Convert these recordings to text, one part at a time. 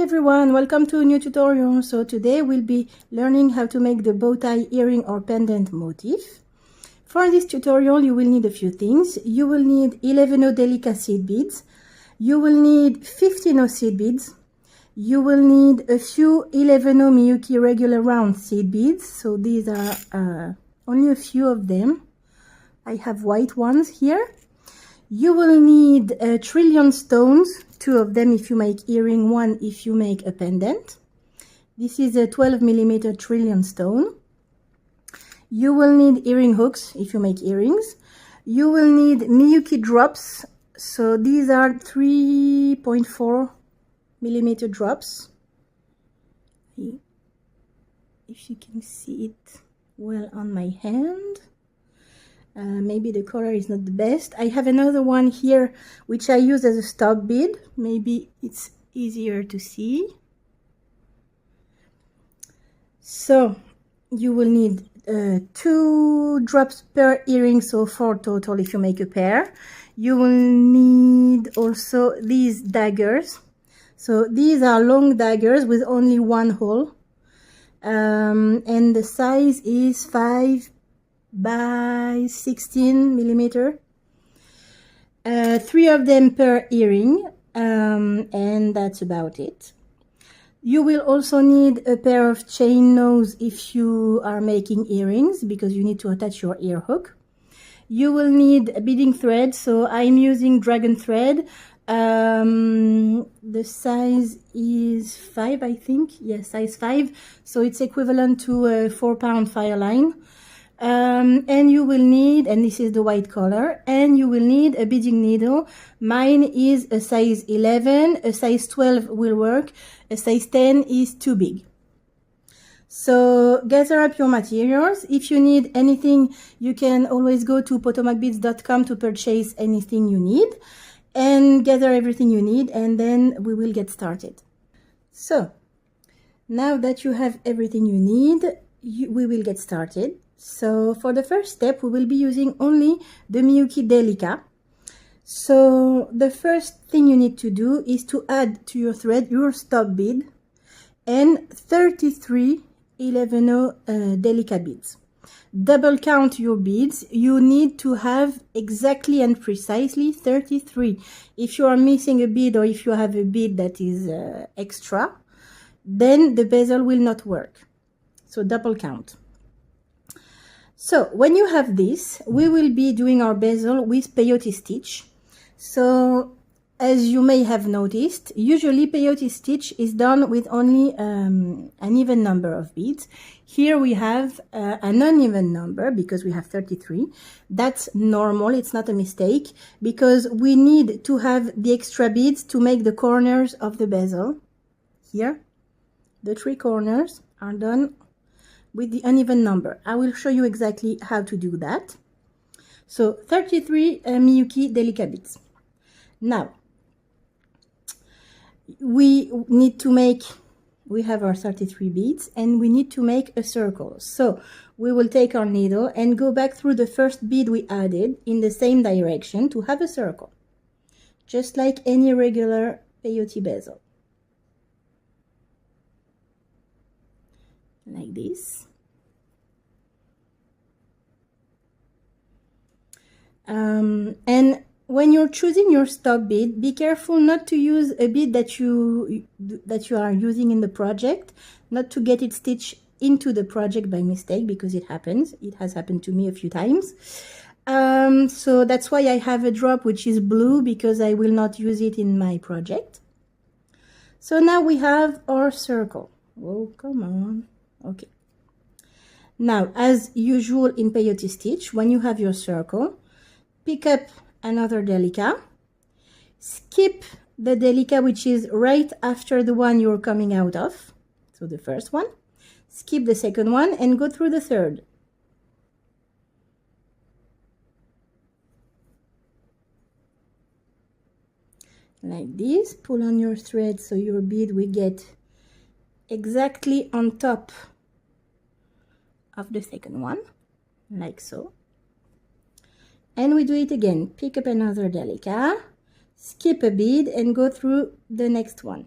everyone, welcome to a new tutorial. So today we'll be learning how to make the bow tie earring or pendant motif. For this tutorial you will need a few things. You will need 11 Delica seed beads, you will need 15 seed beads, you will need a few 11 Miyuki regular round seed beads. So these are only a few of them. I have white ones here. You will need trillion stones, 2 of them if you make earring, 1 if you make a pendant. This is a 12mm trillion stone. You will need earring hooks if you make earrings. You will need Miyuki Drops. So these are 3.4mm drops. If you can see it well on my hand. Maybe the color is not the best. I have another one here which I use as a stop bead. Maybe it's easier to see. So you will need 2 drops per earring, so 4 total if you make a pair. You will need also these daggers. So these are long daggers with only 1 hole, and the size is 5 by 16mm. 3 of them per earring, and that's about it. You will also need a pair of chain nose if you are making earrings, because you need to attach your ear hook. You will need a beading thread, so I'm using dragon thread. The size is 5, I think. Yes, size 5, so it's equivalent to a 4-pound fire line. And you will need, and this is the white color, and you will need a beading needle. Mine is a size 11, a size 12 will work, a size 10 is too big. So gather up your materials. If you need anything, you can always go to PotomacBeads.com to purchase anything you need, and gather everything you need, and then we will get started. So now that you have everything you need, we will get started. So for the first step, we will be using only the Miyuki Delica. So the first thing you need to do is to add to your thread your stop bead and 33 11 Delica beads. Double count your beads. You need to have exactly and precisely 33. If you are missing a bead, or if you have a bead that is extra, then the bezel will not work. So double count. So when you have this, we will be doing our bezel with Peyote Stitch. So as you may have noticed, usually Peyote Stitch is done with only an even number of beads. Here we have an uneven number because we have 33. That's normal, it's not a mistake, because we need to have the extra beads to make the corners of the bezel. Here, the 3 corners are done with the uneven number. I will show you exactly how to do that. So 33 Miyuki Delica beads. Now we have our 33 beads, and we need to make a circle. So we will take our needle and go back through the first bead we added in the same direction to have a circle, just like any regular peyote bezel. Like this. And when you're choosing your stop bead, be careful not to use a bead that you are using in the project, not to get it stitched into the project by mistake, because it happens. It has happened to me a few times. So that's why I have a drop which is blue, because I will not use it in my project. So now we have our circle. Oh, come on. Okay. Now, as usual in Peyote Stitch, when you have your circle, pick up another Delica, skip the Delica which is right after the one you're coming out of, so the first one, skip the second one, and go through the third. Like this. Pull on your thread so your bead will get exactly on top of the second one, like so. And we do it again. Pick up another Delica, skip a bead, and go through the next one.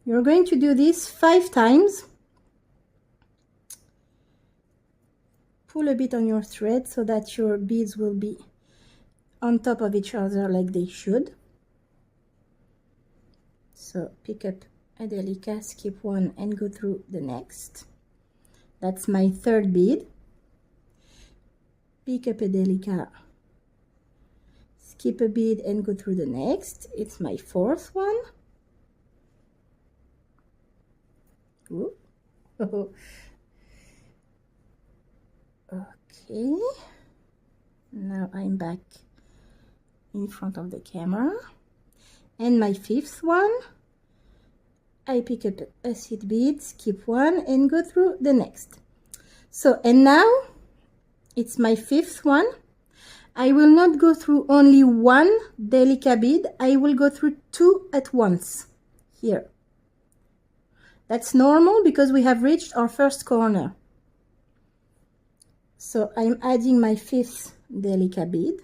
You're going to do this 5 times. Pull a bit on your thread so that your beads will be on top of each other like they should. So pick up a Delica, skip one and go through the next. That's my 3rd bead. Pick up a Delica, skip a bead and go through the next. It's my 4th one. Ooh. Okay, now I'm back in front of the camera, and my 5th one, I pick up a seed bead, skip one and go through the next. So, and now it's my 5th one. I will not go through only one Delica bead, I will go through 2 at once here. That's normal because we have reached our first corner. So I'm adding my 5th Delica bead.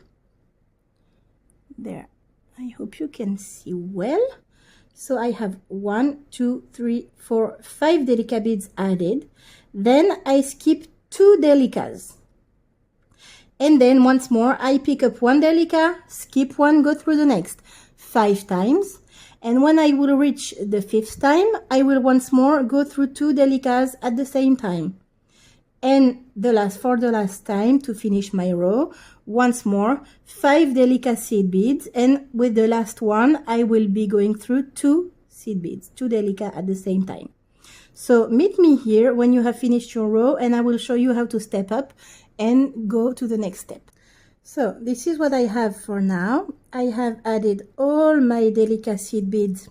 There, I hope you can see well. So I have 1, 2, 3, 4, 5 Delica beads added. Then I skip 2 Delicas. And then once more, I pick up 1 Delica, skip one, go through the next 5 times. And when I will reach the 5th time, I will once more go through 2 Delicas at the same time. And for the last time, to finish my row, once more, 5 Delica seed beads. And with the last one, I will be going through 2 seed beads, 2 Delica at the same time. So meet me here when you have finished your row, and I will show you how to step up and go to the next step. So this is what I have for now. I have added all my Delica seed beads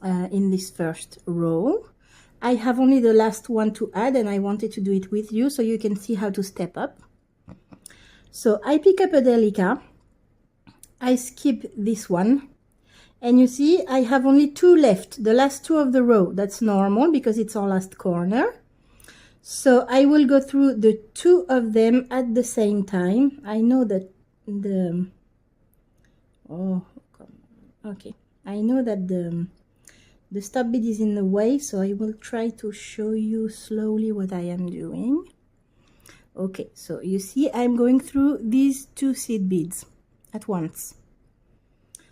in this first row. I have only the last one to add, and I wanted to do it with you so you can see how to step up. So I pick up a Delica, I skip this one, and you see I have only 2 left, the last 2 of the row. That's normal because it's our last corner. So I will go through the 2 of them at the same time. I know that I know that the stop bead is in the way, so I will try to show you slowly what I am doing. Okay, so you see I'm going through these 2 seed beads at once.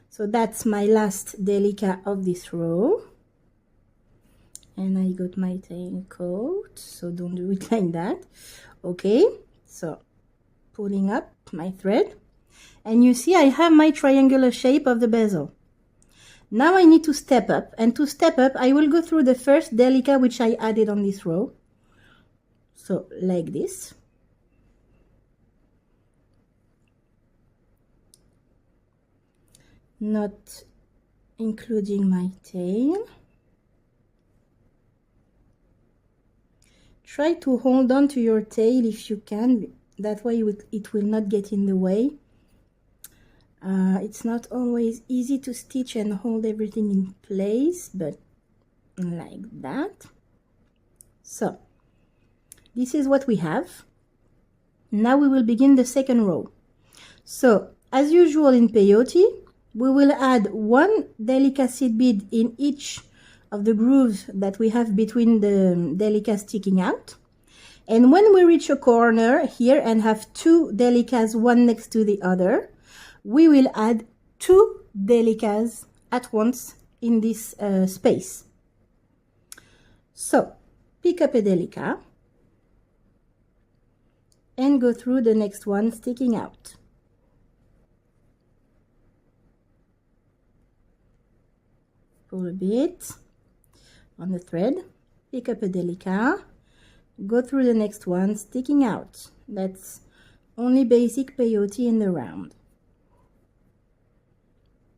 So that's my last Delica of this row. And I got my tail coat, so don't do it like that. Okay, so pulling up my thread, and you see I have my triangular shape of the bezel. Now I need to step up, and to step up I will go through the first Delica which I added on this row. So like this. Not including my tail. Try to hold on to your tail if you can, that way it will not get in the way. It's not always easy to stitch and hold everything in place, but like that. So this is what we have. Now we will begin the second row. So as usual in peyote, we will add 1 Delica seed bead in each of the grooves that we have between the Delica sticking out. And when we reach a corner here and have 2 Delicas, one next to the other, we will add 2 Delicas at once in this space. So pick up a Delica and go through the next one sticking out. Pull a bit on the thread, pick up a Delica, go through the next one sticking out. That's only basic peyote in the round.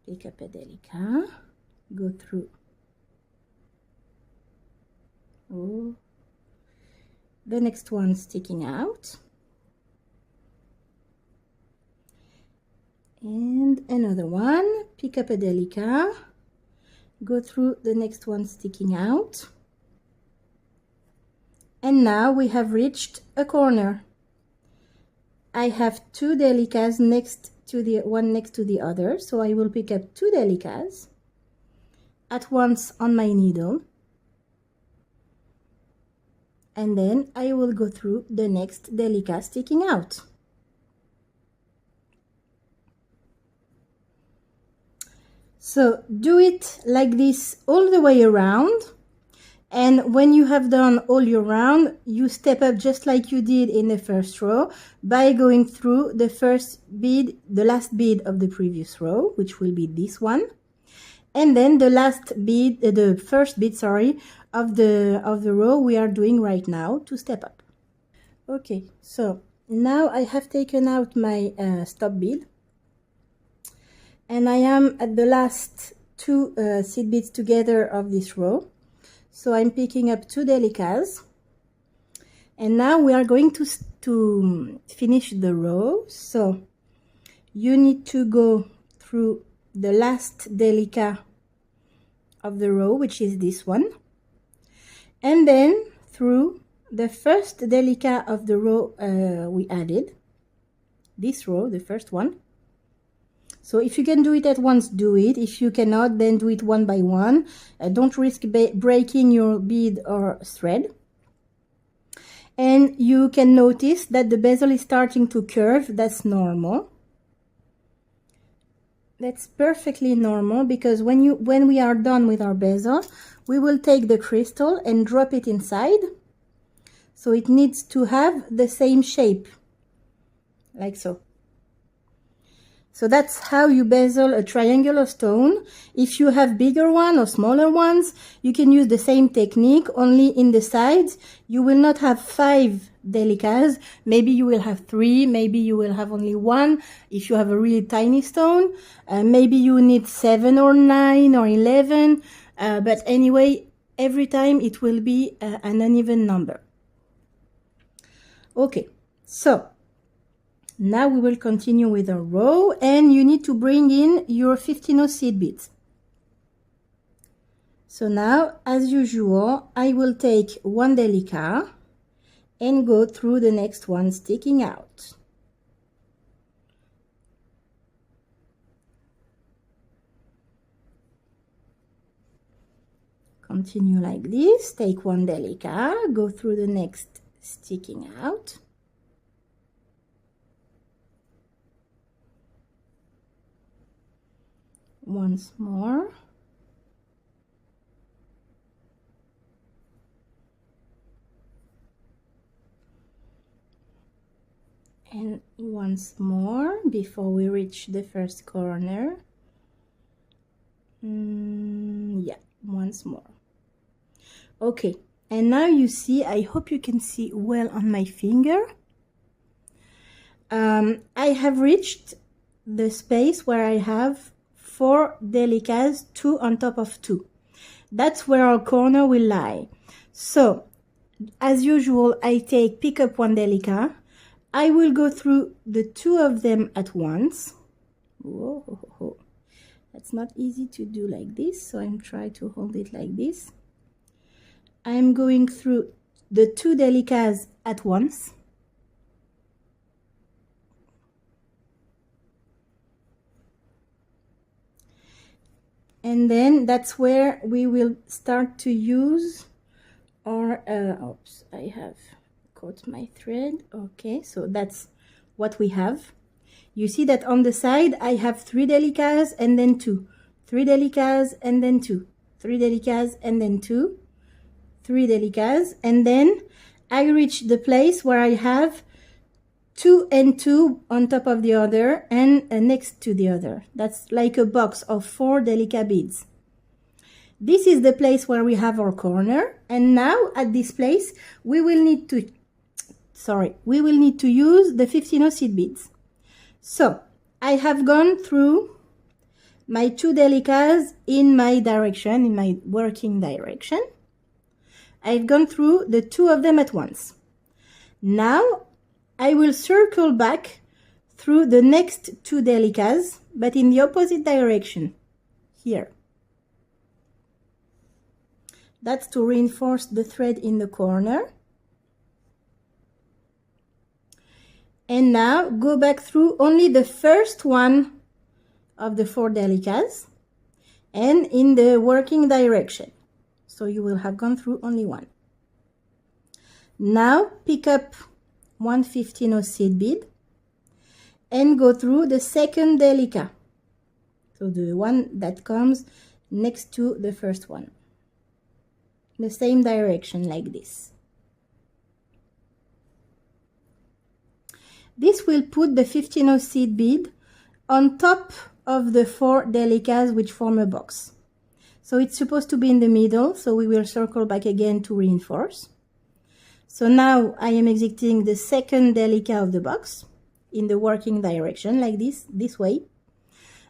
Pick up a Delica, go through the next one sticking out, and another one, pick up a Delica, go through the next one sticking out, and now we have reached a corner. I have 2 Delicas next to the one next to the other, so I will pick up 2 Delicas at once on my needle, and then I will go through the next Delica sticking out. So do it like this all the way around, and when you have done all your round, you step up just like you did in the first row by going through the first bead, the last bead of the previous row, which will be this one, and then the last bead, the first bead, sorry, of the row we are doing right now to step up. Okay, so now I have taken out my stop bead, and I am at the last two seed beads together of this row. So I'm picking up 2 Delicas, and now we are going to finish the row. So you need to go through the last Delica of the row, which is this one, and then through the first Delica of the row we added, this row, the first one. So if you can do it at once, do it. If you cannot, then do it one by one. Don't risk breaking your bead or thread. And you can notice that the bezel is starting to curve. That's normal. That's perfectly normal, because when we are done with our bezel, we will take the crystal and drop it inside. So it needs to have the same shape, like so. So that's how you bezel a triangular stone. If you have bigger one or smaller ones, you can use the same technique, only in the sides. You will not have 5 Delicas. Maybe you will have 3, maybe you will have only 1 if you have a really tiny stone. Maybe you need 7 or 9 or 11. But anyway, every time it will be an uneven number. Okay, so now we will continue with our row, and you need to bring in your 15 seed beads. So now, as usual, I will take 1 Delica and go through the next one sticking out. Continue like this, take 1 Delica, go through the next sticking out. Once more, and once more before we reach the first corner. Yeah, once more. Okay, and now you see, I hope you can see well on my finger, I have reached the space where I have 4 Delicas, 2 on top of 2. That's where our corner will lie. So, as usual, I pick up 1 Delica. I will go through the 2 of them at once. Whoa, that's not easy to do like this, so I'm trying to hold it like this. I'm going through the 2 Delicas at once. And then that's where we will start to use our, oops, I have caught my thread. Okay, so that's what we have. You see that on the side, I have 3 Delicas and then 2, 3 Delicas and then 2, 3 Delicas and then 2, 3 Delicas, and then I reach the place where I have 2 and 2 on top of the other and next to the other. That's like a box of 4 Delica beads. This is the place where we have our corner, and now at this place we will need to use the 15 seed beads. So I have gone through my 2 Delicas in my direction, in my working direction. I've gone through the 2 of them at once. Now I will circle back through the next 2 Delicas, but in the opposite direction, here. That's to reinforce the thread in the corner. And now go back through only the first one of the 4 Delicas and in the working direction. So you will have gone through only one. Now pick up one 15 seed bead and go through the second Delica. So the one that comes next to the first one. The same direction like this. This will put the 15 seed bead on top of the 4 Delicas which form a box. So it's supposed to be in the middle, so we will circle back again to reinforce. So now I am exiting the second Delica of the box in the working direction like this way.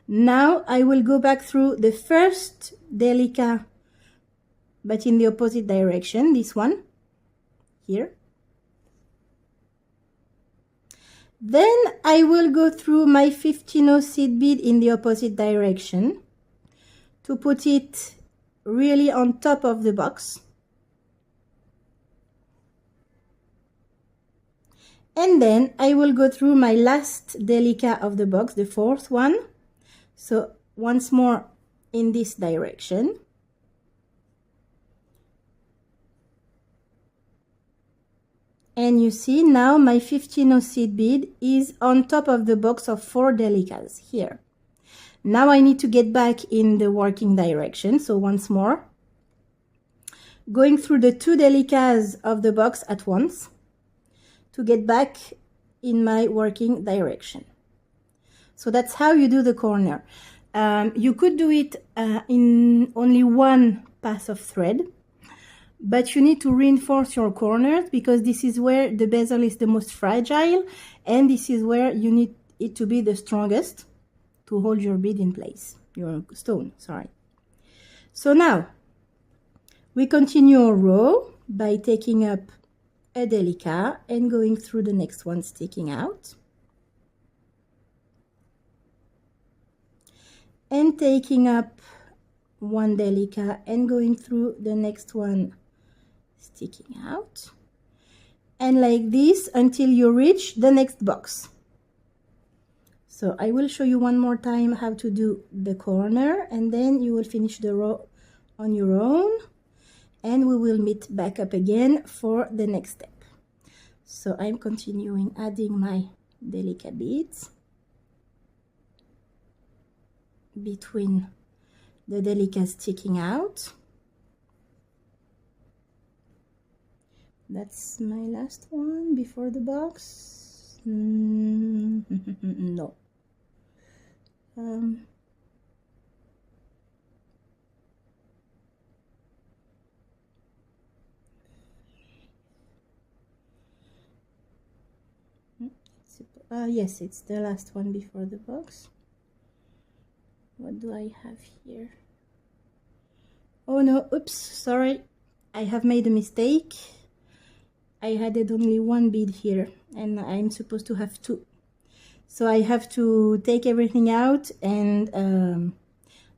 Now I will go back through the first Delica but in the opposite direction, this one here. Then I will go through my 15 seed bead in the opposite direction to put it really on top of the box. And then I will go through my last Delica of the box, the fourth one. So once more in this direction. And you see now my 15 seed bead is on top of the box of 4 Delicas here. Now I need to get back in the working direction. So once more, going through the 2 Delicas of the box at once to get back in my working direction. So that's how you do the corner. You could do it in only one pass of thread, but you need to reinforce your corners because this is where the bezel is the most fragile, and this is where you need it to be the strongest to hold your bead in place, your stone, sorry. So now we continue our row by taking up a Delica and going through the next one sticking out, and taking up one Delica and going through the next one sticking out, and like this until you reach the next box. So I will show you one more time how to do the corner, and then you will finish the row on your own, and we will meet back up again for the next step. So I'm continuing adding my Delica beads between the Delicas sticking out. That's my last one before the box. No. Yes, it's the last one before the box. What do I have here? Oh no, oops, sorry. I have made a mistake. I added only one bead here and I'm supposed to have 2. So I have to take everything out and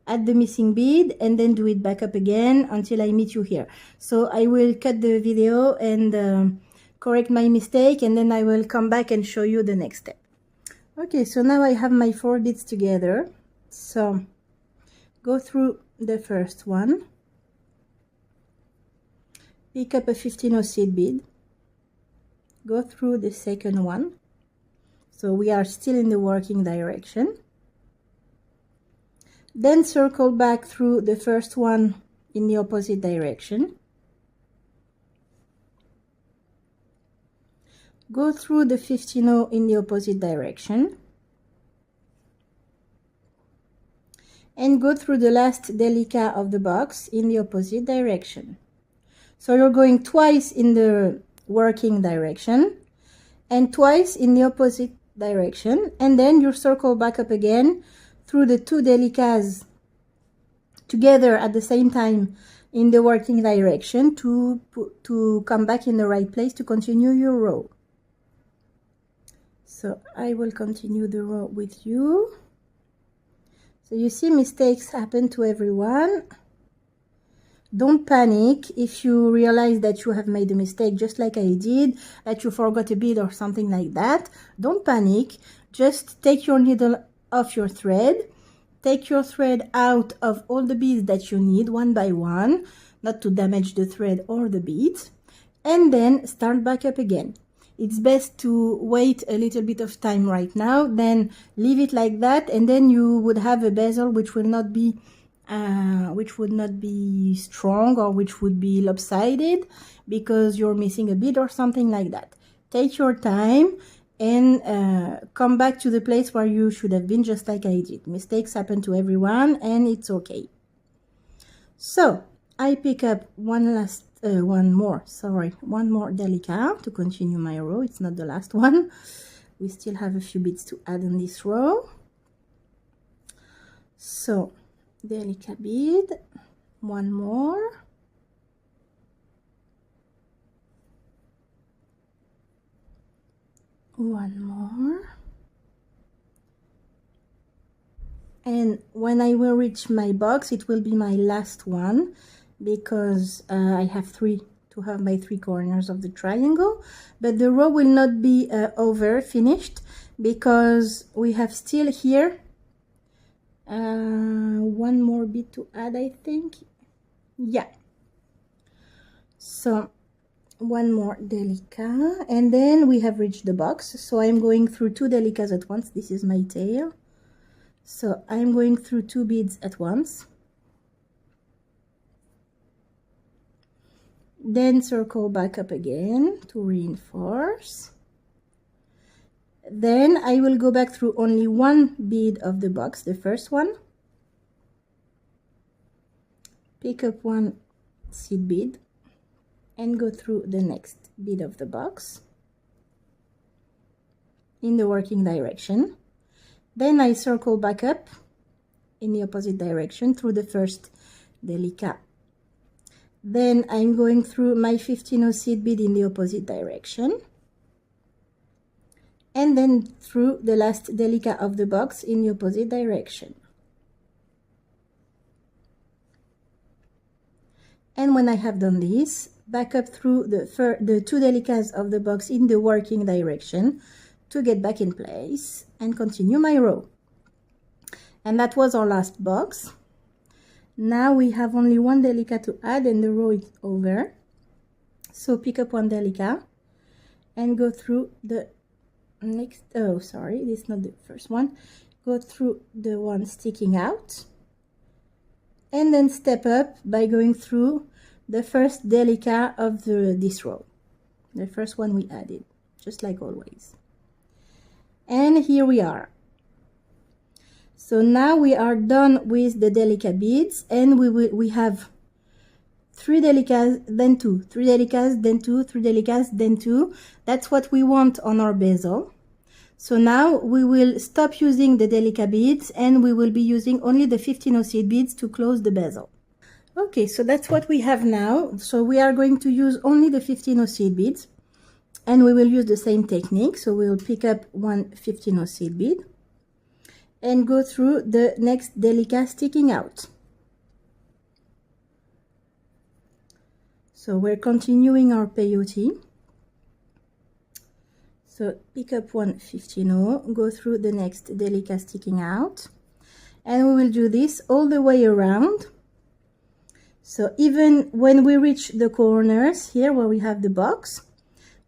add the missing bead and then do it back up again until I meet you here. So I will cut the video and correct my mistake, and then I will come back and show you the next step. Okay, so now I have my 4 beads together. So go through the first one, pick up a 15 seed bead, go through the second one. So we are still in the working direction. Then circle back through the first one in the opposite direction. Go through the 15 in the opposite direction. And go through the last Delica of the box in the opposite direction. So you're going twice in the working direction and twice in the opposite direction, and then you circle back up again through the 2 Delicas together at the same time in the working direction to come back in the right place to continue your row. So I will continue the row with you. So you see, mistakes happen to everyone. Don't panic if you realize that you have made a mistake, just like I did, that you forgot a bead or something like that. Don't panic. Just take your needle off your thread, take your thread out of all the beads that you need one by one, not to damage the thread or the beads, and then start back up again. It's best to wait a little bit of time right now, then leave it like that, and then you would have a bezel which will not be strong, or which would be lopsided because you're missing a bead or something like that. Take your time and come back to the place where you should have been, just like I did. Mistakes happen to everyone and it's okay. So I pick up one more Delica to continue my row. It's not the last one. We still have a few beads to add on this row. So Delica bead, one more, and when I will reach my box, it will be my last one, because I have to have my 3 corners of the triangle, but the row will not be finished, because we have still here one more bead to add, I think. Yeah, so one more Delica, and then we have reached the box. So I'm going through 2 Delicas at once. This is my tail, so I'm going through 2 beads at once, then circle back up again to reinforce. Then I will go back through only 1 bead of the box, the first one, pick up 1 seed bead and go through the next bead of the box in the working direction. Then I circle back up in the opposite direction through the first Delica. Then I'm going through my 15-0 seed bead in the opposite direction, and then through the last Delica of the box in the opposite direction. And when I have done this, back up through the 2 Delicas of the box in the working direction to get back in place and continue my row. And that was our last box. Now we have only 1 Delica to add and the row is over. So pick up 1 Delica and go through the next, oh sorry, this is not the first one, go through the one sticking out, and then step up by going through the first Delica of this row, the first one we added, just like always. And here we are. So now we are done with the Delica beads, and we have 3 Delicas, then 2, 3 Delicas, then 2, 3 Delicas, then 2. That's what we want on our bezel. So now we will stop using the Delica beads and we will be using only the 15-0 seed beads to close the bezel. Okay, so that's what we have now. So we are going to use only the 15-0 seed beads, and we will use the same technique. So we'll pick up 1 15-0 seed bead and go through the next Delica sticking out. So we're continuing our peyote. So pick up 1 15-0, go through the next Delica sticking out, and we will do this all the way around. So even when we reach the corners here where we have the box,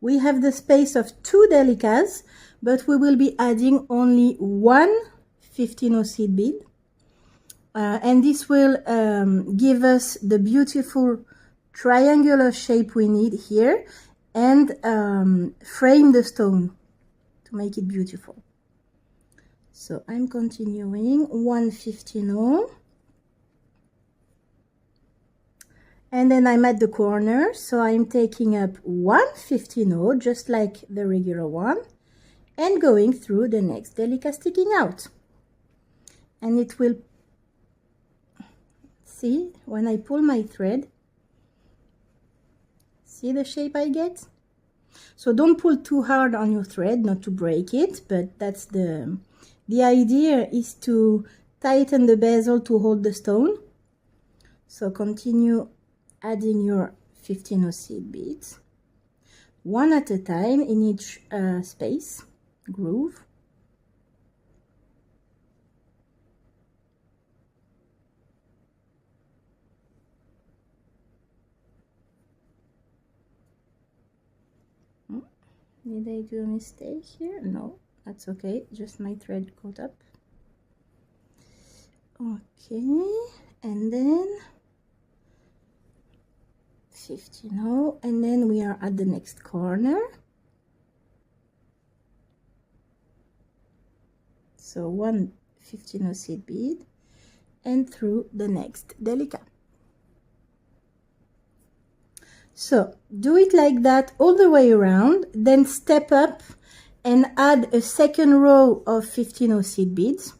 we have the space of 2 Delicas, but we will be adding only 1 15-0 seed bead, and this will give us the beautiful triangular shape we need here, and frame the stone to make it beautiful. So I'm continuing 1 15-0, and then I'm at the corner, so I'm taking up 1 15-0 just like the regular one and going through the next Delica sticking out. And it will, see, when I pull my thread, see the shape I get? So don't pull too hard on your thread, not to break it, but that's the idea, is to tighten the bezel to hold the stone. So continue adding your 15-0 seed beads, one at a time in each space, groove. Did I do a mistake here? No, that's okay, just my thread caught up. Okay, and then 15-0, and then we are at the next corner. So one 15-0 seed bead and through the next Delica. So do it like that all the way around, then step up and add a second row of 15-0 seed beads,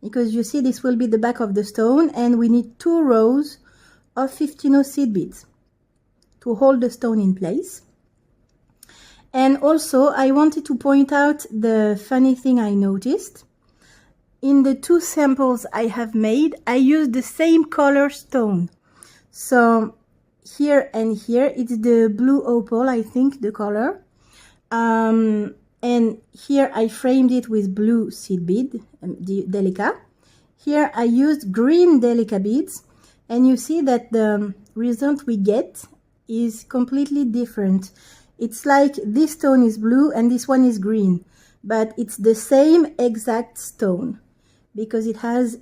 because you see this will be the back of the stone and we need 2 rows of 15-0 seed beads to hold the stone in place. And also I wanted to point out the funny thing I noticed. In the 2 samples I have made, I used the same color stone. So here and here, it's the Blue Opal, I think, the color. And here I framed it with blue seed bead, Delica. Here I used green Delica beads, and you see that the result we get is completely different. It's like this stone is blue and this one is green, but it's the same exact stone because it has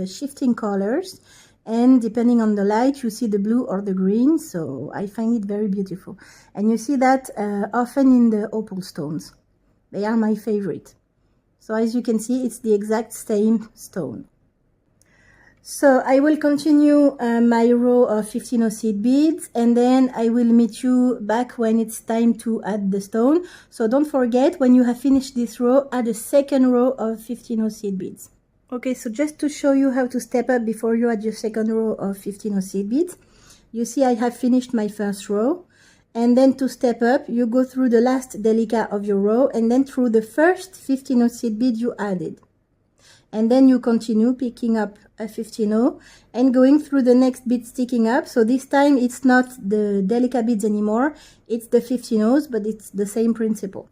shifting colors, and depending on the light you see the blue or the green. So I find it very beautiful, and you see that often in the opal stones. They are my favorite. So as you can see, it's the exact same stone. So I will continue my row of 15-0 seed beads, and then I will meet you back when it's time to add the stone. So don't forget, when you have finished this row, add a second row of 15-0 seed beads. Okay, so just to show you how to step up before you add your second row of 15-0 seed beads, you see I have finished my first row, and then to step up, you go through the last Delica of your row, and then through the first 15-0 seed bead you added. And then you continue picking up a 15-0 and going through the next bead sticking up. So this time it's not the Delica beads anymore, it's the 15-0s, but it's the same principle.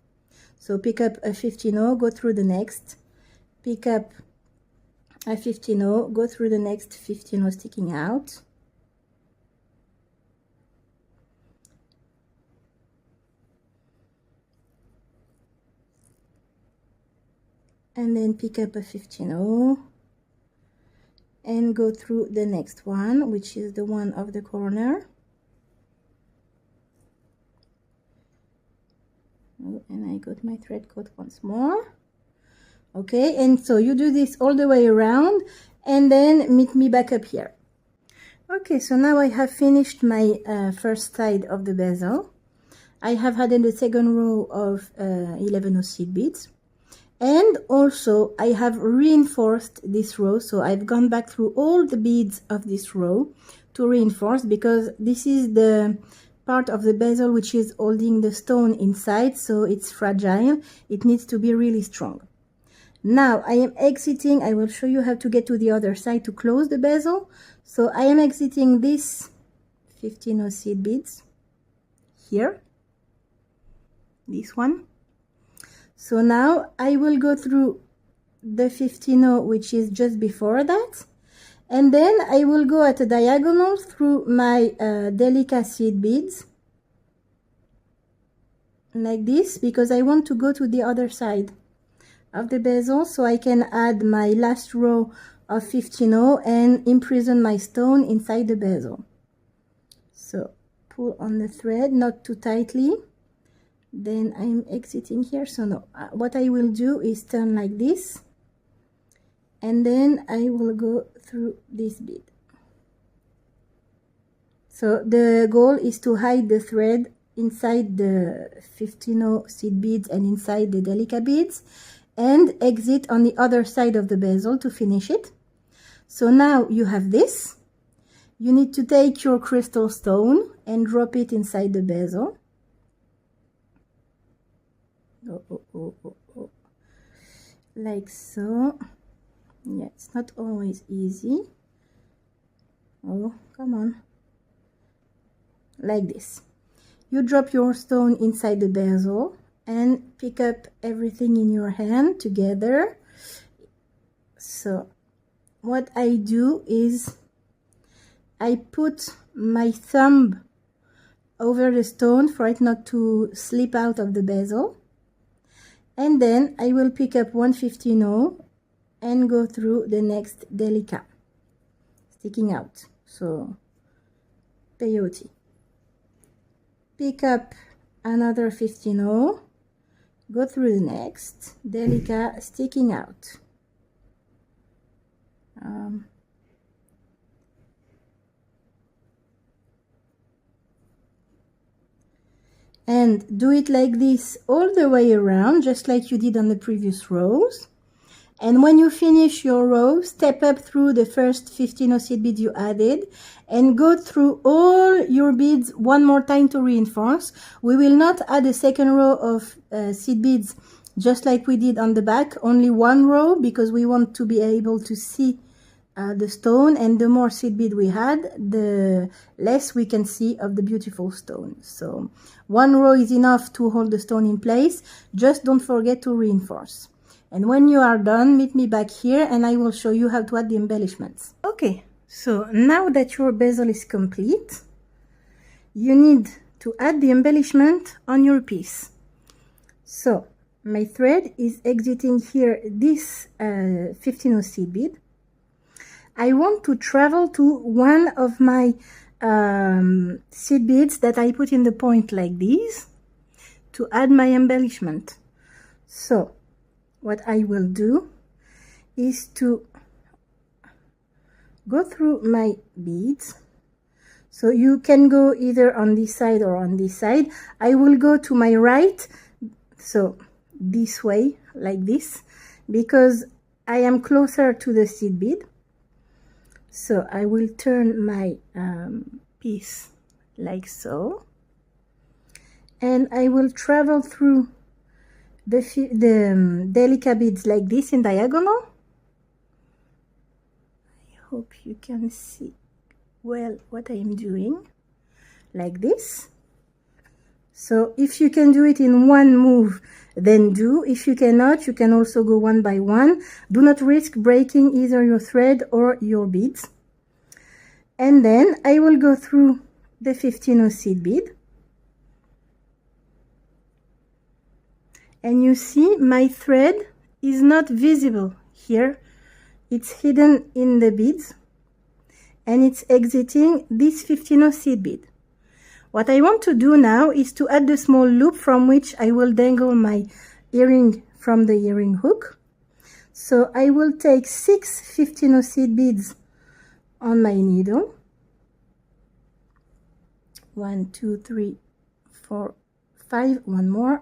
So pick up a 15-0, go through the next, pick up a 15-0, go through the next 15-0 sticking out. And then pick up a 15-0 and go through the next one, which is the one of the corner. Oh, and I got my thread caught once more. Okay, and so you do this all the way around, and then meet me back up here. Okay, so now I have finished my first side of the bezel. I have added the second row of 11-0 seed beads. And also I have reinforced this row, so I've gone back through all the beads of this row to reinforce, because this is the part of the bezel which is holding the stone inside, so it's fragile. It needs to be really strong. Now I am exiting. I will show you how to get to the other side to close the bezel. So I am exiting this 15-0 seed beads here, this one. So now I will go through the 15-0, which is just before that, and then I will go at a diagonal through my Delica seed beads like this, because I want to go to the other side of the bezel so I can add my last row of 15-0 and imprison my stone inside the bezel. So pull on the thread, not too tightly. Then I'm exiting here. So no, what I will do is turn like this, and then I will go through this bead. So the goal is to hide the thread inside the 15-0 seed beads and inside the Delica beads, and exit on the other side of the bezel to finish it. So now you have this. You need to take your crystal stone and drop it inside the bezel. Like so. Yeah, it's not always easy. Oh, come on. Like this. You drop your stone inside the bezel and pick up everything in your hand together. So what I do is I put my thumb over the stone for it not to slip out of the bezel. And then I will pick up 1/15 and go through the next Delica, sticking out. So peyote, pick up another 15/0, go through the next Delica, sticking out. And do it like this all the way around, just like you did on the previous rows. And when you finish your row, step up through the first 15/0 seed bead you added and go through all your beads one more time to reinforce. We will not add a second row of seed beads just like we did on the back, only one row, because we want to be able to see the stone, and the more seed bead we had, the less we can see of the beautiful stone. So one row is enough to hold the stone in place. Just don't forget to reinforce. And when you are done, meet me back here and I will show you how to add the embellishments. Okay, so now that your bezel is complete, you need to add the embellishment on your piece. So my thread is exiting here this 15/0 seed bead. I want to travel to one of my seed beads that I put in the point like these to add my embellishment. So what I will do is to go through my beads. So you can go either on this side or on this side. I will go to my right, so this way, like this, because I am closer to the seed bead. So I will turn my piece like so, and I will travel through the Delica beads like this in diagonal. I hope you can see well what I am doing, like this. So if you can do it in one move, then do. If you cannot, you can also go one by one. Do not risk breaking either your thread or your beads. And then I will go through the 15/0 seed bead. And you see my thread is not visible here. It's hidden in the beads. And it's exiting this 15/0 seed bead. What I want to do now is to add the small loop from which I will dangle my earring from the earring hook. So I will take 6 15/0 seed beads on my needle. 1, 2, 3, 4, 5, one more.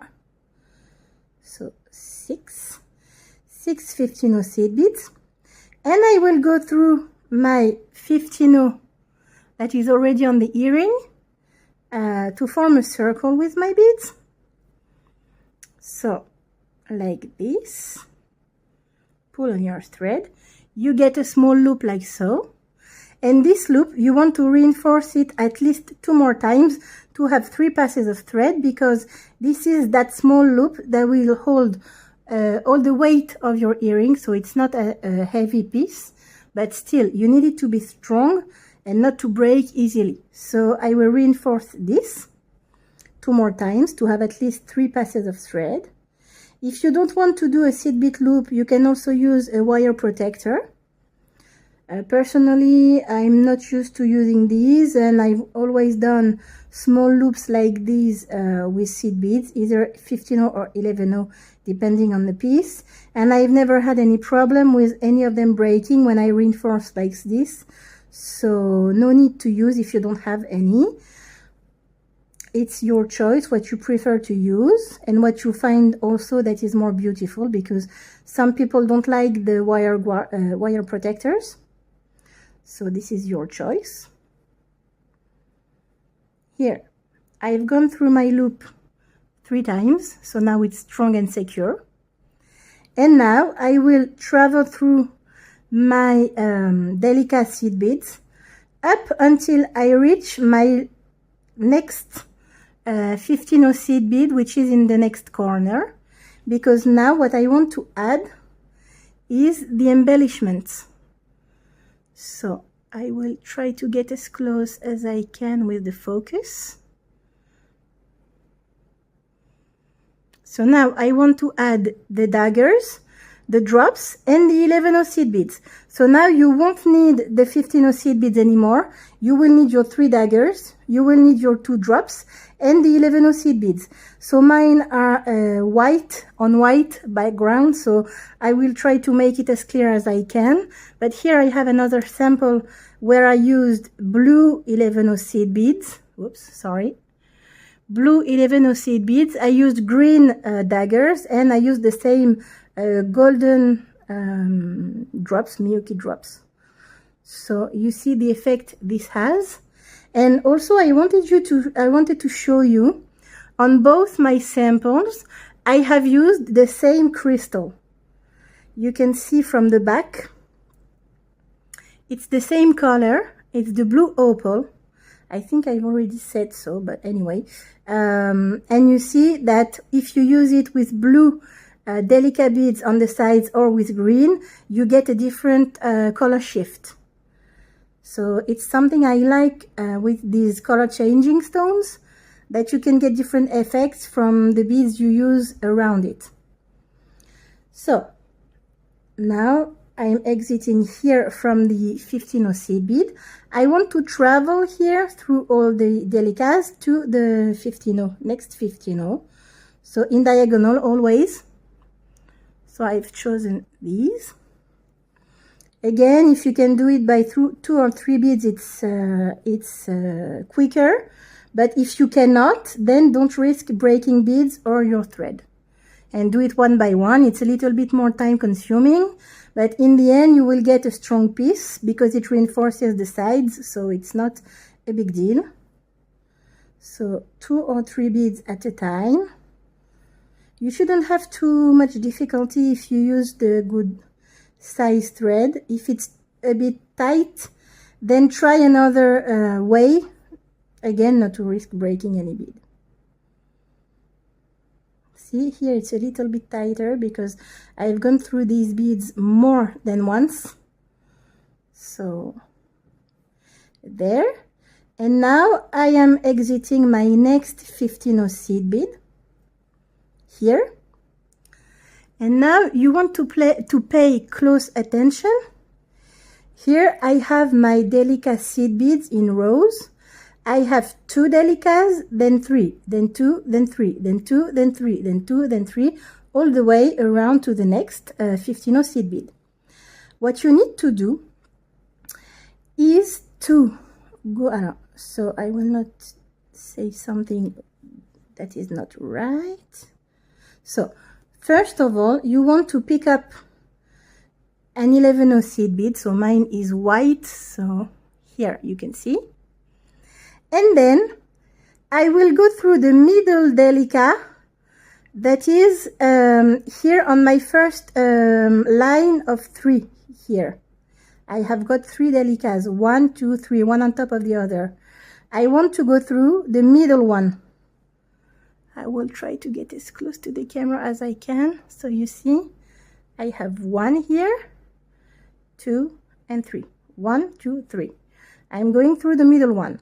So 6 15/0 seed beads. And I will go through my 15/0 that is already on the earring to form a circle with my beads. So like this, pull on your thread, you get a small loop like so, and this loop you want to reinforce it at least 2 more times to have 3 passes of thread, because this is that small loop that will hold all the weight of your earring. So it's not a heavy piece, but still you need it to be strong and not to break easily. So I will reinforce this 2 more times to have at least 3 passes of thread. If you don't want to do a seed bead loop, you can also use a wire protector. Personally, I'm not used to using these, and I've always done small loops like these with seed beads, either 15/0 or 11/0, depending on the piece. And I've never had any problem with any of them breaking when I reinforce like this. So no need to use if you don't have any. It's your choice what you prefer to use and what you find also that is more beautiful, because some people don't like the wire protectors. So this is your choice. Here, I've gone through my loop 3 times, so now it's strong and secure. And now I will travel through my Delica seed beads up until I reach my next 15/0 seed bead, which is in the next corner, because now what I want to add is the embellishments. So I will try to get as close as I can with the focus. So now I want to add the daggers, the drops, and the 11 seed beads. So now you won't need the 15 seed beads anymore. You will need your 3 daggers, you will need your 2 drops, and the 11 seed beads. So mine are white on white background, so I will try to make it as clear as I can. But here I have another sample where I used blue 11 seed beads. Whoops, sorry. Blue 11 seed beads. I used green daggers, and I used the same golden drops, Miyuki drops. So you see the effect this has. And also I wanted to show you on both my samples I have used the same crystal. You can see from the back it's the same color. It's the Blue Opal. I think I've already said so, but anyway. And you see that if you use it with blue Delica beads on the sides or with green, you get a different color shift. So it's something I like with these color changing stones, that you can get different effects from the beads you use around it. So now I'm exiting here from the 15 seed bead. I want to travel here through all the Delicas to the 15, next 15. So in diagonal always. So I've chosen these. Again, if you can do it by 2 or 3 beads, it's quicker. But if you cannot, then don't risk breaking beads or your thread. And do it one by one. It's a little bit more time consuming, but in the end you will get a strong piece because it reinforces the sides, so it's not a big deal. So 2 or 3 beads at a time. You shouldn't have too much difficulty if you use the good size thread. If it's a bit tight, then try another way, again not to risk breaking any bead. See, here it's a little bit tighter because I've gone through these beads more than once. So there. And now I am exiting my next 15 seed bead here. And now you want to pay close attention. Here I have my Delica seed beads in rows. I have 2 Delicas, then 3, then 2, then 3, then 2, then 3, then 2, then 3, all the way around to the next 15 seed bead. What you need to do is to go, so I will not say something that is not right. So first of all, you want to pick up an 11 seed bead. So mine is white, so here you can see. And then I will go through the middle Delica that is here on my first line of 3 here. I have got 3 Delicas, 1, 2, 3, one on top of the other. I want to go through the middle one. I will try to get as close to the camera as I can. So you see, I have 1 here, 2, and 3. 1, 2, 3. I'm going through the middle one.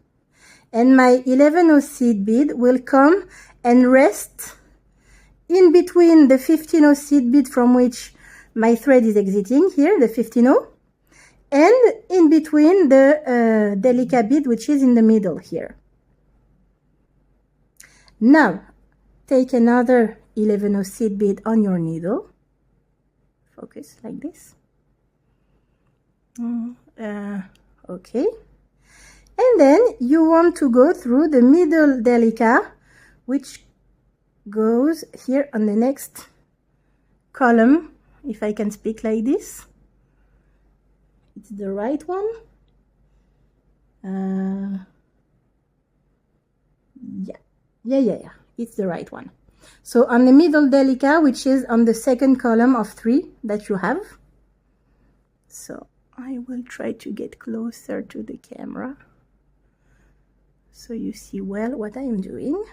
And my 11 seed bead will come and rest in between the 15 seed bead from which my thread is exiting here, the 15, and in between the Delica bead, which is in the middle here. Now, take another 11 seed bead on your needle. Focus like this. Okay. And then you want to go through the middle Delica, which goes here on the next column, if I can speak like this. It's the right one. Yeah. It's the right one. So on the middle Delica, which is on the second column of 3 that you have. So I will try to get closer to the camera so you see well what I am doing.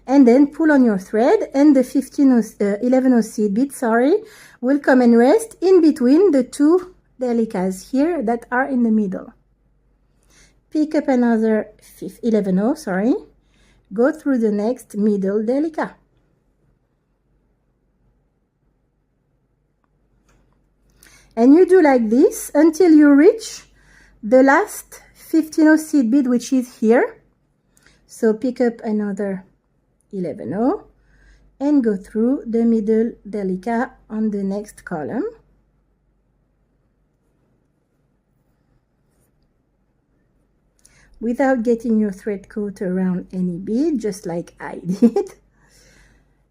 And then pull on your thread, and the 11 seed bead, will come and rest in between the 2 Delicas here that are in the middle. Pick up another 11, go through the next middle Delica. And you do like this until you reach the last 15-0 seed bead, which is here. So pick up another 11-0 and go through the middle Delica on the next column. Without getting your thread caught around any bead, just like I did.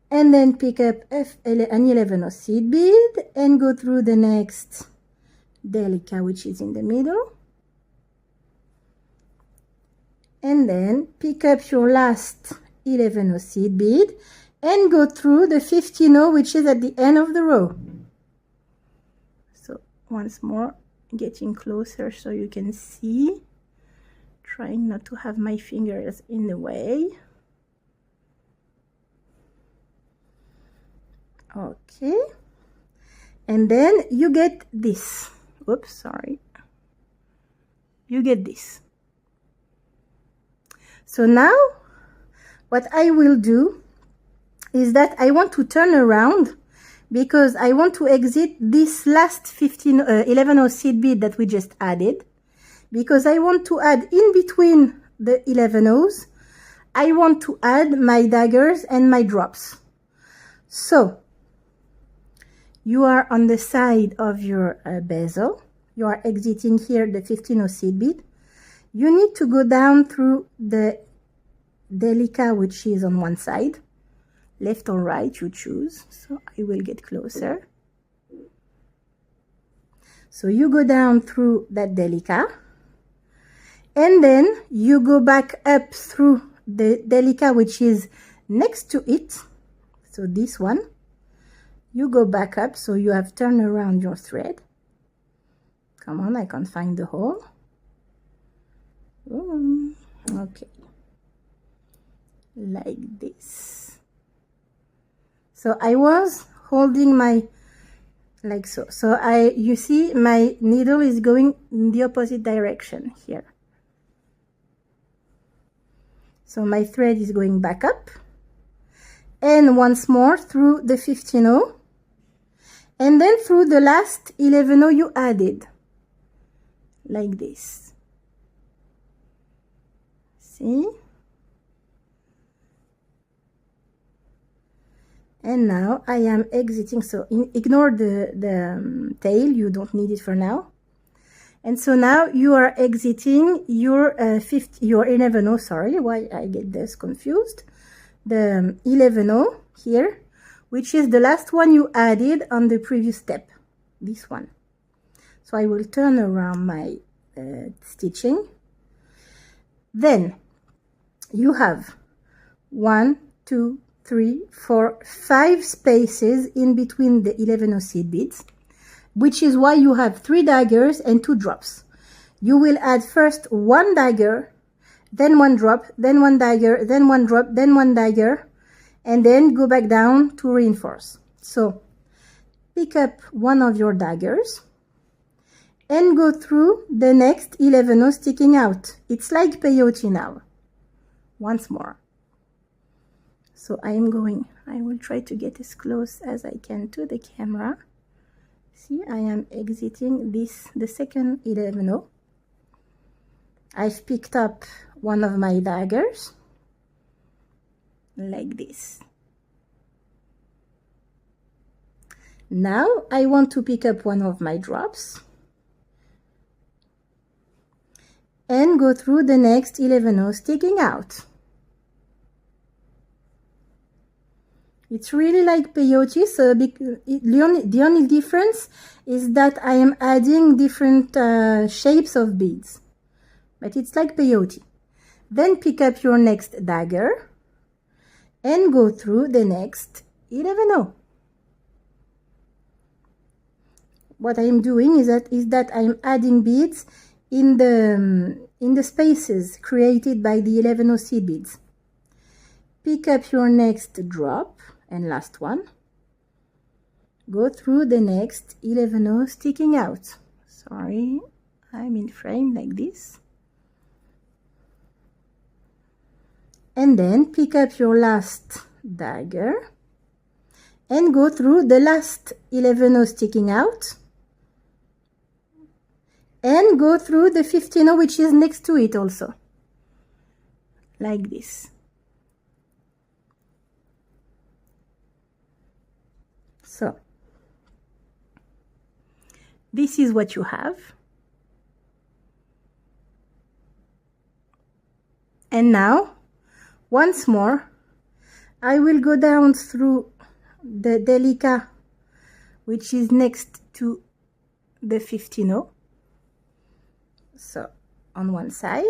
And then pick up an 11-0 seed bead and go through the next Delica, which is in the middle. And then pick up your last 11-0 seed bead and go through the 15-0, which is at the end of the row. So once more, getting closer so you can see. Trying not to have my fingers in the way. Okay. And then you get this. Oops, sorry. You get this. So now, what I will do is that I want to turn around because I want to exit this last 11-0 seed bead that we just added. Because I want to add in between the 11-0s, I want to add my daggers and my drops. So, you are on the side of your bezel. You are exiting here the 15-0 seed bead. You need to go down through the Delica, which is on one side. Left or right, you choose. So, I will get closer. So, you go down through that Delica. And then you go back up through the Delica, which is next to it. So this one. You go back up, so you have turned around your thread. Come on, I can't find the hole. Okay. Like this. So I was holding my, like so. So you see my needle is going in the opposite direction here. So my thread is going back up and once more through the 15-0 and then through the last 11-0 you added, like this. See? And now I am exiting, so ignore the tail, you don't need it for now. And so now you are exiting your 11-0, sorry, why I get this confused. The 11-0 here, which is the last one you added on the previous step, this one. So I will turn around my stitching. Then you have 1, 2, 3, 4, 5 spaces in between the 11-0 seed beads, which is why you have 3 daggers and 2 drops. You will add first 1 dagger, then 1 drop, then 1 dagger, then 1 drop, then 1 dagger, and then go back down to reinforce. So pick up one of your daggers and go through the next 11-0 sticking out. It's like peyote now. Once more. So I will try to get as close as I can to the camera. See, I am exiting the second 11-0. I've picked up one of my daggers, like this. Now I want to pick up one of my drops and go through the next 11-0 sticking out. It's really like peyote, so the only difference is that I am adding different shapes of beads. But it's like peyote. Then pick up your next dagger and go through the next 11-0. What I am doing is that I am adding beads in the spaces created by the 11-0 seed beads. Pick up your next drop and last one. Go through the next 11-0 sticking out. Sorry, I'm in frame like this. And then pick up your last dagger and go through the last 11-0 sticking out and go through the 15-0 which is next to it also, like this. So this is what you have. And now, once more, I will go down through the Delica, which is next to the 15-0. So, on one side.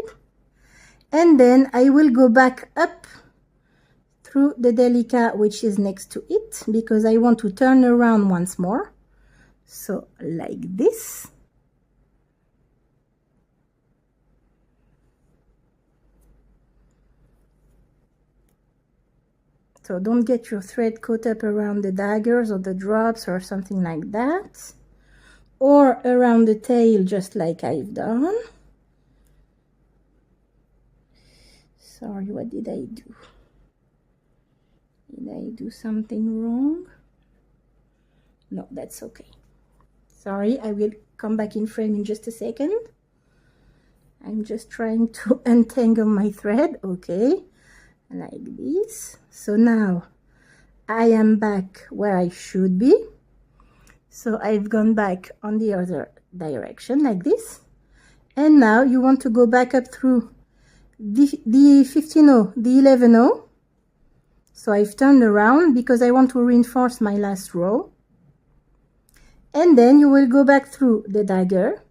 And then I will go back up through the Delica, which is next to it, because I want to turn around once more. So, like this. So don't get your thread caught up around the daggers or the drops or something like that. Or around the tail, just like I've done. Sorry, what did I do? Did I do something wrong? No, that's okay. Sorry, I will come back in frame in just a second. I'm just trying to untangle my thread. Okay, like this. So now I am back where I should be. So I've gone back on the other direction like this. And now you want to go back up through the 15-0, the 11-0. So I've turned around because I want to reinforce my last row. And then you will go back through the dagger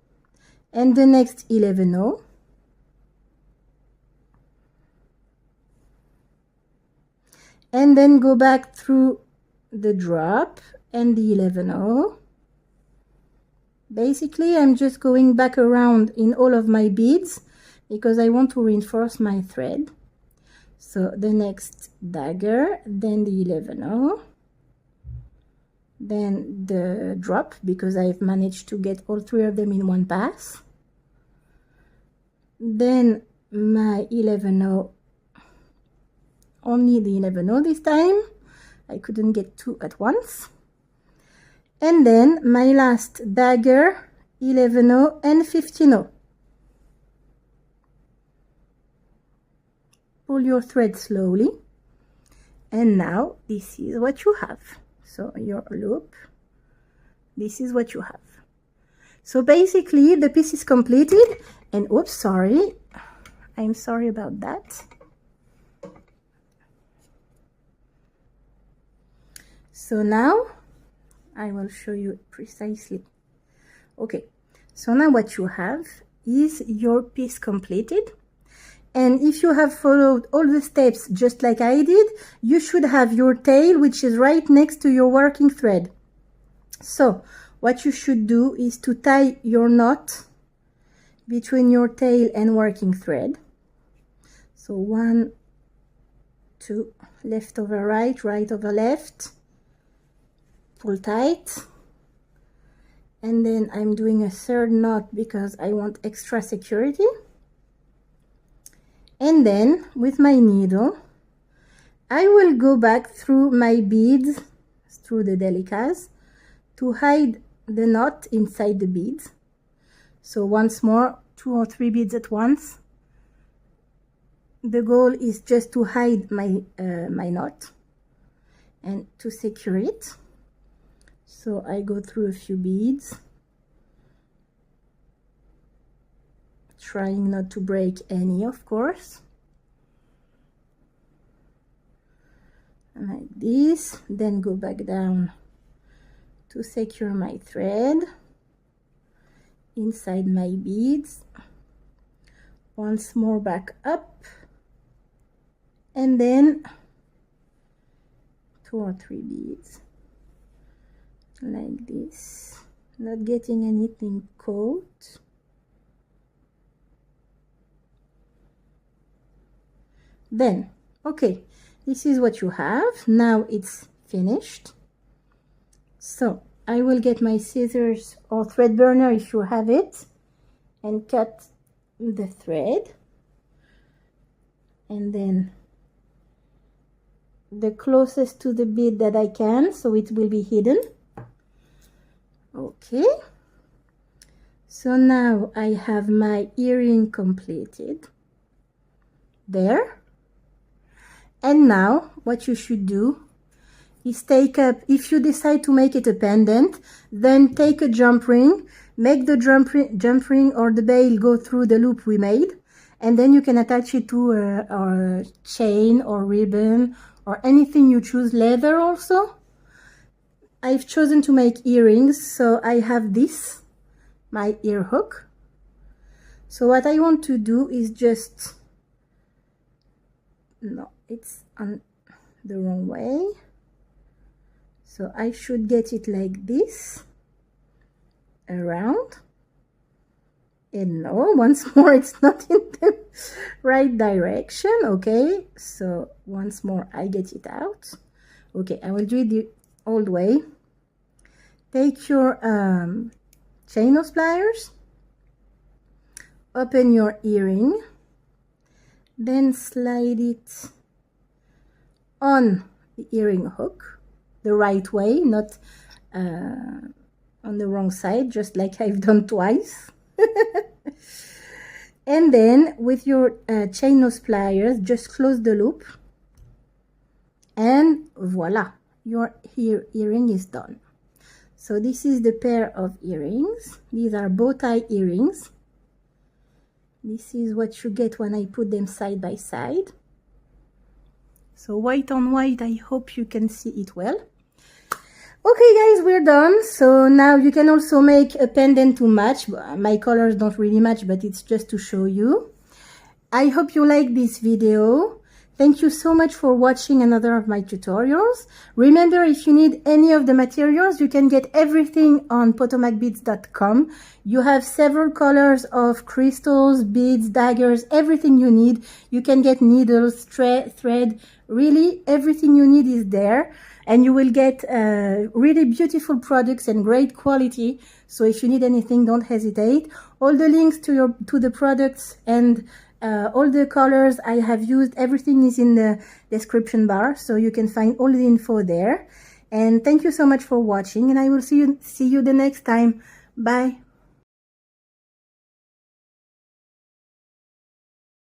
and the next 11-0. And then go back through the drop and the 11-0. Basically, I'm just going back around in all of my beads because I want to reinforce my thread. So the next dagger, then the 11-0, then the drop because I've managed to get all three of them in one pass. Then my 11-0. Only the 11-0 this time. I couldn't get two at once. And then my last dagger, 11-0 and 15-0. Pull your thread slowly. And now this is what you have. So your loop, this is what you have. So basically the piece is completed. And oops, sorry. I'm sorry about that. So now I will show you precisely. Okay, so now what you have is your piece completed. And if you have followed all the steps just like I did, you should have your tail, which is right next to your working thread. So what you should do is to tie your knot between your tail and working thread. So 1, 2, left over right, right over left. Pull tight, and then I'm doing a third knot because I want extra security. And then with my needle I will go back through my beads, through the Delicas, to hide the knot inside the beads. So once more, 2 or 3 beads at once. The goal is just to hide my my knot and to secure it. So I go through a few beads, trying not to break any, of course, like this. Then go back down to secure my thread inside my beads. Once more back up, and then 2 or 3 beads like this, not getting anything caught. Then okay, this is what you have. Now it's finished. So I will get my scissors or thread burner if you have it and cut the thread, and then the closest to the bead that I can, so it will be hidden. Okay, So now I have my earring completed there. And now what you should do is take up, if you decide to make it a pendant, then take a jump ring, make the jump ring or the bail go through the loop we made, and then you can attach it to a chain or ribbon or anything you choose, leather also. I've chosen to make earrings, so I have this, my ear hook. So what I want to do is just, no, it's on the wrong way. So I should get it like this, around. And no, once more, it's not in the right direction. Okay, so once more, I get it out. Okay, I will do it the old way. Take your chain nose pliers, open your earring, then slide it on the earring hook the right way, not on the wrong side, just like I've done twice. And then with your chain nose pliers, just close the loop, and voila, your earring is done. So this is the pair of earrings. These are bow tie earrings. This is what you get when I put them side by side. So white on white, I hope you can see it well. Okay guys, we're done. So now you can also make a pendant to match. My colors don't really match, but it's just to show you. I hope you like this video. Thank you so much for watching another of my tutorials. Remember, if you need any of the materials, you can get everything on PotomacBeads.com. You have several colors of crystals, beads, daggers, everything you need. You can get needles, thread, really everything you need is there. And you will get really beautiful products and great quality. So if you need anything, don't hesitate. All the links to the products and all the colors I have used, everything is in the description bar, so you can find all the info there. And thank you so much for watching, and I will see you the next time. Bye.